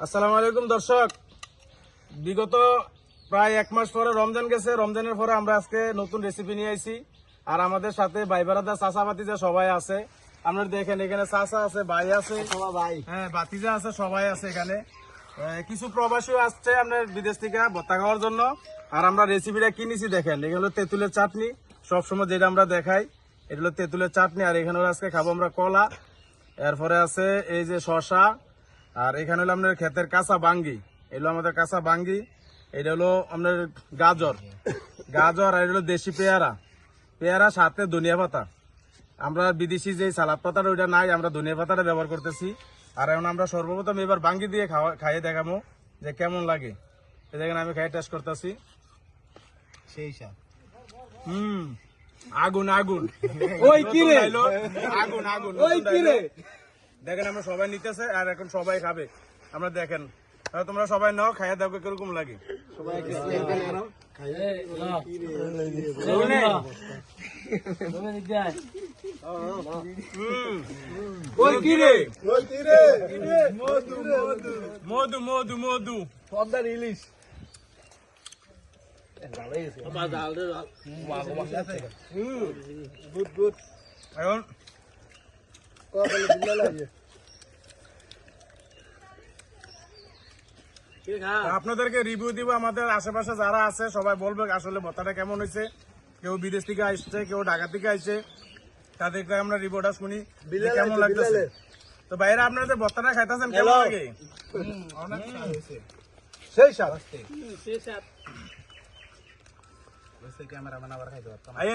আসসালামু আলাইকুম দর্শক, বিগত প্রায় 1 মাস পরে রমজান গেছে। রমজানের পরে আমরা আজকে নতুন রেসিপি নিয়ে আইছি। আর আমাদের সাথে ভাই বারাদা চাচা ভাতিজা সবাই আছে। আপনারা দেখেন এখানে চাচা আছে, ভাই আছে, হ্যাঁ ভাতিজা আছে, সবাই আছে এখানে। কিছু প্রবাসীও আসছে আপনার বিদেশ থেকে ভর্তা খাওয়ার জন্য। আর আমরা রেসিপিটা কি নিছি দেখেন, এগুলো হলো তেঁতুলের চাটনি। সবসময় যেটা আমরা দেখাই এটা হলো তেঁতুলের চাটনি। আর এখানে আজকে খাবো আমরা কলা, এরপরে আছে এই যে শশা, আর এখানে হলো আপনার ক্ষেতের কাঁচা বাঙ্গি, এগুলো আমাদের কাঁচা বাঙ্গি। এটা হলো আপনার গাজর, আর এটা হলো দেশি পেয়ারা সাথে ধনিয়া পাতা। আমরা বিদেশি যে সালাদ পাতাটা ওইটা নাই, আমরা ধনিয়া পাতাটা ব্যবহার করতেছি। আর এখন আমরা সর্বপ্রথম এবার বাঙ্গি দিয়ে খাইয়ে দেখাবো যে কেমন লাগে। এই দেখেন আমি খাইয়ে টেস্ট করতেছি। সেই সাথ আগুন আগুন ওই কি রে? আগুন আগুন ওই কি রে? দেখেন আমরা সবাই নিতেছে আর এখন সবাই খাবে। আমরা দেখেন, তোমরা সবাই নাও, খাইয়া দেখো কিরকম লাগে। ওই কি রে? মধু মধু মধু পদ্মার ইলিশ। এখন আপনাদেরকে রিভিউ দিব। আমাদের আশেপাশে যারা আছে সবাই বলবে আসলে ভর্তাটা কেমন হয়েছে। কেউ বিদেশ থেকে আসছে, কেউ ঢাকা থেকে আসছে, তাদেরকে আমরা রিভিউটা শুনি যে কেমন লাগতেছে। তো বাইরে আপনারা যে ভর্তাটা খাইতেছেন কেমন লাগে? সেই সাথ। আইয়েন।